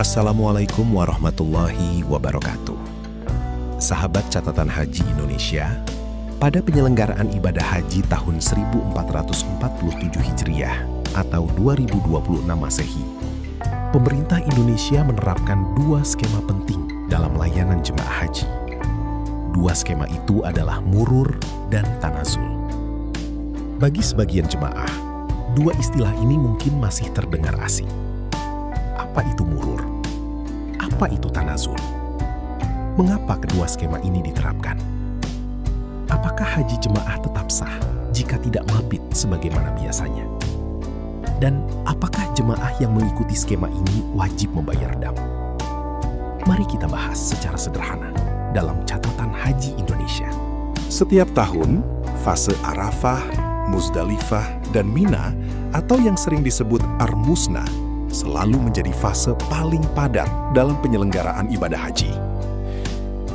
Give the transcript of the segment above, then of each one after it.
Assalamualaikum warahmatullahi wabarakatuh. Sahabat catatan haji Indonesia, pada penyelenggaraan ibadah haji tahun 1447 Hijriah atau 2026 Masehi, pemerintah Indonesia menerapkan dua skema penting dalam layanan jemaah haji. Dua skema itu adalah murur dan tanazul. Bagi sebagian jemaah, dua istilah ini mungkin masih terdengar asing. Apa itu murur? Apa itu tanazul? Mengapa kedua skema ini diterapkan? Apakah haji jemaah tetap sah jika tidak mabit sebagaimana biasanya? Dan apakah jemaah yang mengikuti skema ini wajib membayar dam? Mari kita bahas secara sederhana dalam catatan haji Indonesia. Setiap tahun, fase Arafah, Muzdalifah, dan Mina atau yang sering disebut Armusna selalu menjadi fase paling padat dalam penyelenggaraan ibadah haji.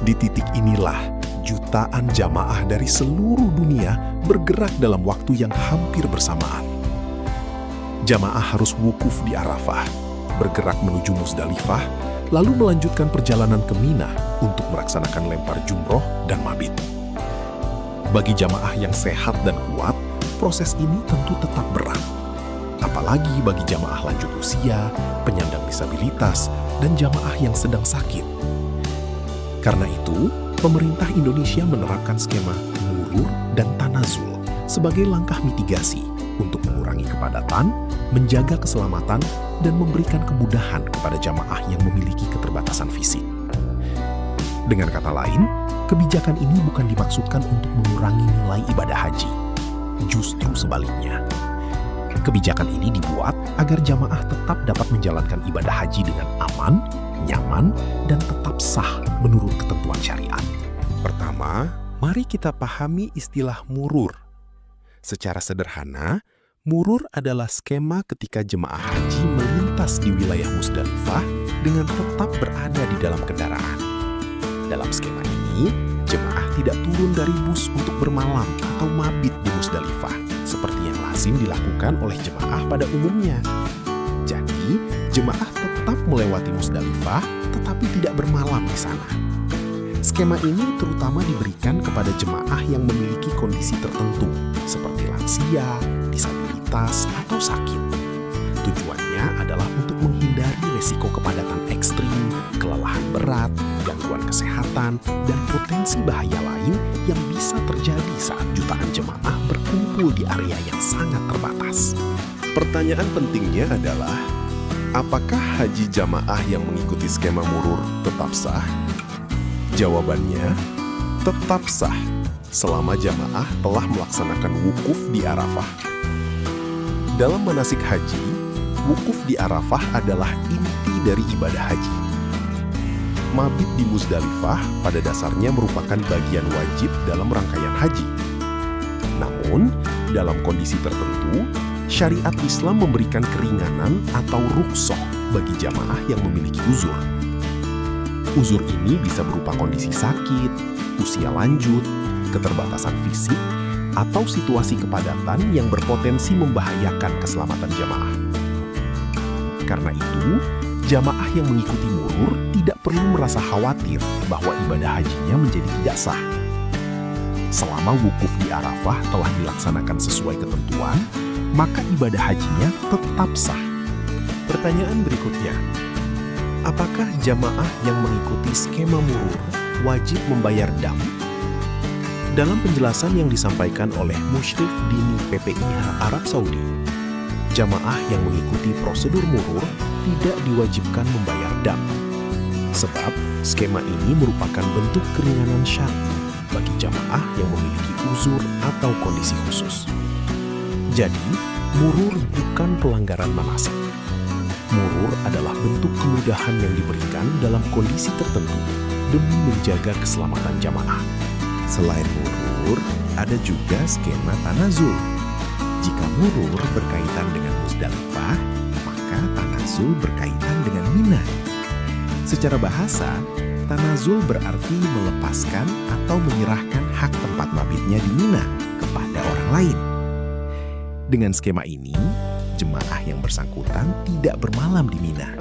Di titik inilah jutaan jamaah dari seluruh dunia bergerak dalam waktu yang hampir bersamaan. Jamaah harus wukuf di Arafah, bergerak menuju Muzdalifah, lalu melanjutkan perjalanan ke Mina untuk melaksanakan lempar jumroh dan mabit. Bagi jamaah yang sehat dan kuat, proses ini tentu tetap berat. Apalagi bagi jamaah lanjut usia, penyandang disabilitas, dan jamaah yang sedang sakit. Karena itu, pemerintah Indonesia menerapkan skema murur dan tanazul sebagai langkah mitigasi untuk mengurangi kepadatan, menjaga keselamatan, dan memberikan kemudahan kepada jamaah yang memiliki keterbatasan fisik. Dengan kata lain, kebijakan ini bukan dimaksudkan untuk mengurangi nilai ibadah haji. Justru sebaliknya. Kebijakan ini dibuat agar jamaah tetap dapat menjalankan ibadah haji dengan aman, nyaman, dan tetap sah menurut ketentuan syariat. Pertama, mari kita pahami istilah murur. Secara sederhana, murur adalah skema ketika jemaah haji melintas di wilayah Muzdalifah dengan tetap berada di dalam kendaraan. Dalam skema ini, jemaah tidak turun dari bus untuk bermalam atau mabit di Muzdalifah, seperti yang lazim dilakukan oleh jemaah pada umumnya. Jadi, jemaah tetap melewati Muzdalifah, tetapi tidak bermalam di sana. Skema ini terutama diberikan kepada jemaah yang memiliki kondisi tertentu, seperti lansia, disabilitas, atau sakit. Tujuannya adalah untuk menghindari resiko kepadatan ekstrim, kelelahan berat, gangguan kesehatan, dan potensi bahaya lain yang bisa terjadi saat jutaan jemaah berkumpul di area yang sangat terbatas. Pertanyaan pentingnya adalah, apakah haji jamaah yang mengikuti skema murur tetap sah? Jawabannya, tetap sah selama jamaah telah melaksanakan wukuf di Arafah. Dalam manasik haji, wukuf di Arafah adalah inti dari ibadah haji. Mabit di Muzdalifah pada dasarnya merupakan bagian wajib dalam rangkaian haji. Namun, dalam kondisi tertentu, syariat Islam memberikan keringanan atau rukhsah bagi jamaah yang memiliki uzur. Uzur ini bisa berupa kondisi sakit, usia lanjut, keterbatasan fisik, atau situasi kepadatan yang berpotensi membahayakan keselamatan jamaah. Karena itu, jamaah yang mengikuti murur tidak perlu merasa khawatir bahwa ibadah hajinya menjadi tidak sah. Selama wukuf di Arafah telah dilaksanakan sesuai ketentuan, maka ibadah hajinya tetap sah. Pertanyaan berikutnya, apakah jamaah yang mengikuti skema murur wajib membayar dam? Dalam penjelasan yang disampaikan oleh Musyrif Dini PPIH Arab Saudi, jamaah yang mengikuti prosedur murur tidak diwajibkan membayar dam. Sebab, skema ini merupakan bentuk keringanan syar'i bagi jamaah yang memiliki uzur atau kondisi khusus. Jadi, murur bukan pelanggaran manasik. Murur adalah bentuk kemudahan yang diberikan dalam kondisi tertentu demi menjaga keselamatan jamaah. Selain murur, ada juga skema tanazul. Jika murur berkaitan dengan Muzdalifah, maka tanazul berkaitan dengan Mina. Secara bahasa, tanazul berarti melepaskan atau menyerahkan hak tempat mabitnya di Mina kepada orang lain. Dengan skema ini, jemaah yang bersangkutan tidak bermalam di Mina,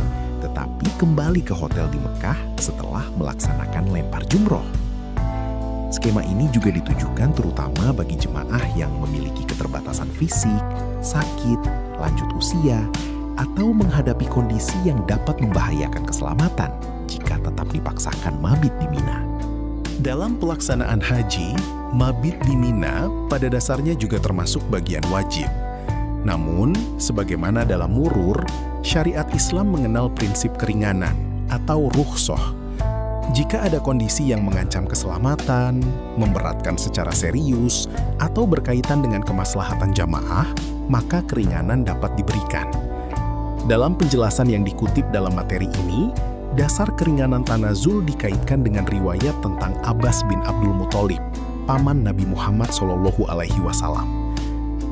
tetapi kembali ke hotel di Mekah setelah melaksanakan lempar jumroh. Skema ini juga ditujukan terutama bagi jemaah yang memiliki keterbatasan fisik, sakit, lanjut usia, atau menghadapi kondisi yang dapat membahayakan keselamatan jika tetap dipaksakan mabit di Mina. Dalam pelaksanaan haji, mabit di Mina pada dasarnya juga termasuk bagian wajib. Namun, sebagaimana dalam murur, syariat Islam mengenal prinsip keringanan atau rukhsah. Jika ada kondisi yang mengancam keselamatan, memberatkan secara serius, atau berkaitan dengan kemaslahatan jamaah, maka keringanan dapat diberikan. Dalam penjelasan yang dikutip dalam materi ini, dasar keringanan tanazul dikaitkan dengan riwayat tentang Abbas bin Abdul Muthalib, paman Nabi Muhammad SAW.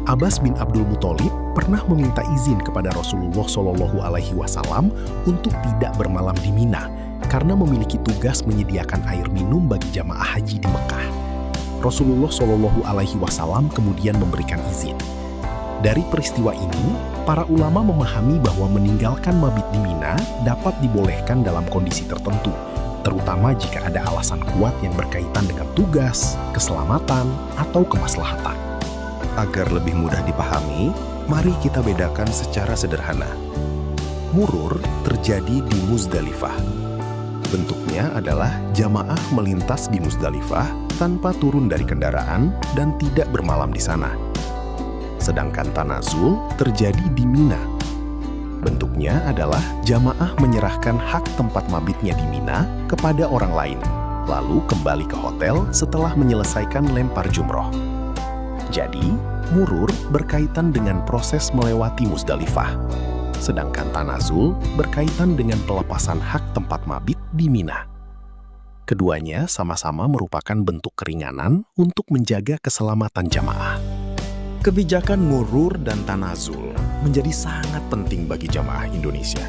Abbas bin Abdul Muthalib pernah meminta izin kepada Rasulullah SAW untuk tidak bermalam di Mina karena memiliki tugas menyediakan air minum bagi jamaah haji di Mekah. Rasulullah SAW kemudian memberikan izin. Dari peristiwa ini, para ulama memahami bahwa meninggalkan mabit di Mina dapat dibolehkan dalam kondisi tertentu, terutama jika ada alasan kuat yang berkaitan dengan tugas, keselamatan, atau kemaslahatan. Agar lebih mudah dipahami, mari kita bedakan secara sederhana. Murur terjadi di Muzdalifah. Bentuknya adalah jamaah melintas di Muzdalifah tanpa turun dari kendaraan dan tidak bermalam di sana. Sedangkan tanazul terjadi di Mina. Bentuknya adalah jamaah menyerahkan hak tempat mabitnya di Mina kepada orang lain, lalu kembali ke hotel setelah menyelesaikan lempar jumroh. Jadi, murur berkaitan dengan proses melewati Muzdalifah, sedangkan tanazul berkaitan dengan pelepasan hak tempat mabit di Mina. Keduanya sama-sama merupakan bentuk keringanan untuk menjaga keselamatan jamaah. Kebijakan murur dan tanazul menjadi sangat penting bagi jamaah Indonesia.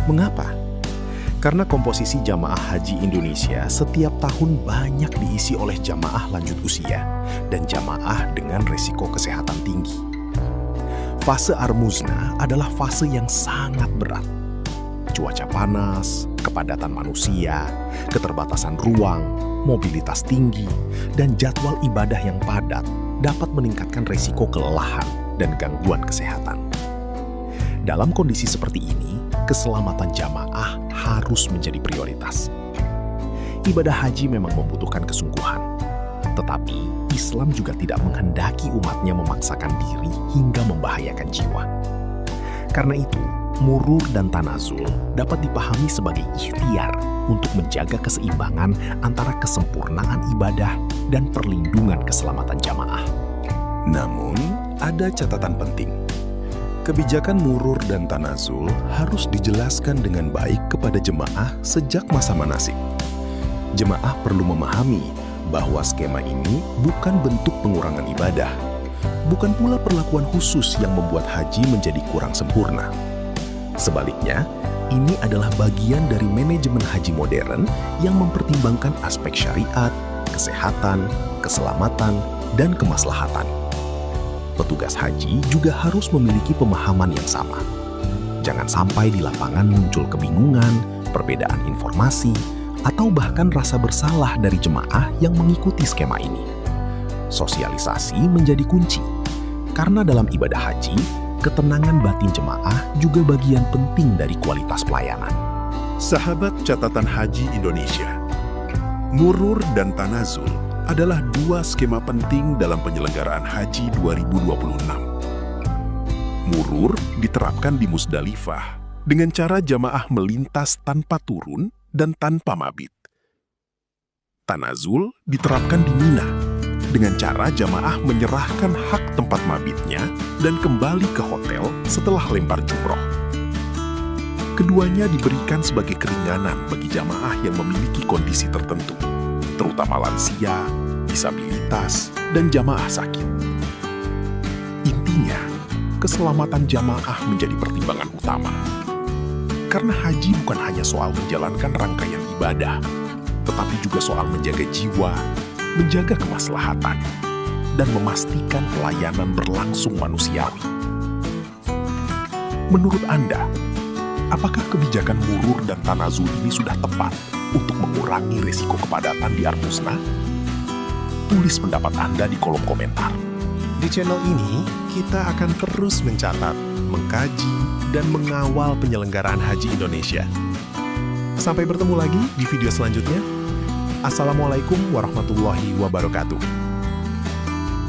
Mengapa? Karena komposisi jamaah haji Indonesia setiap tahun banyak diisi oleh jamaah lanjut usia dan jamaah dengan resiko kesehatan tinggi. Fase Ar-Muzna adalah fase yang sangat berat. Cuaca panas, kepadatan manusia, keterbatasan ruang, mobilitas tinggi, dan jadwal ibadah yang padat dapat meningkatkan resiko kelelahan dan gangguan kesehatan. Dalam kondisi seperti ini, keselamatan jamaah harus menjadi prioritas. Ibadah haji memang membutuhkan kesungguhan, tetapi Islam juga tidak menghendaki umatnya memaksakan diri hingga membahayakan jiwa. Karena itu, murur dan tanazul dapat dipahami sebagai ikhtiar untuk menjaga keseimbangan antara kesempurnaan ibadah dan perlindungan keselamatan jamaah. Namun, ada catatan penting. Kebijakan murur dan tanazul harus dijelaskan dengan baik kepada jemaah sejak masa manasik. Jemaah perlu memahami bahwa skema ini bukan bentuk pengurangan ibadah, bukan pula perlakuan khusus yang membuat haji menjadi kurang sempurna. Sebaliknya, ini adalah bagian dari manajemen haji modern yang mempertimbangkan aspek syariat, kesehatan, keselamatan, dan kemaslahatan. Petugas haji juga harus memiliki pemahaman yang sama. Jangan sampai di lapangan muncul kebingungan, perbedaan informasi, atau bahkan rasa bersalah dari jemaah yang mengikuti skema ini. Sosialisasi menjadi kunci, karena dalam ibadah haji, ketenangan batin jemaah juga bagian penting dari kualitas pelayanan. Sahabat catatan haji Indonesia, murur dan tanazul adalah dua skema penting dalam penyelenggaraan haji 2026. Murur diterapkan di Muzdalifah dengan cara jamaah melintas tanpa turun dan tanpa mabit. Tanazul diterapkan di Mina dengan cara jamaah menyerahkan hak tempat mabitnya dan kembali ke hotel setelah lempar jumroh. Keduanya diberikan sebagai keringanan bagi jamaah yang memiliki kondisi tertentu, terutama lansia, disabilitas, dan jamaah sakit. Intinya, keselamatan jamaah menjadi pertimbangan utama. Karena haji bukan hanya soal menjalankan rangkaian ibadah, tetapi juga soal menjaga jiwa, menjaga kemaslahatan, dan memastikan pelayanan berlangsung manusiawi. Menurut Anda, Apakah kebijakan Murur dan Tanazul ini sudah tepat untuk mengurangi risiko kepadatan di Armusna? Tulis pendapat Anda di kolom komentar. Di channel ini, kita akan terus mencatat, mengkaji, dan mengawal penyelenggaraan haji Indonesia. Sampai bertemu lagi di video selanjutnya. Assalamualaikum warahmatullahi wabarakatuh.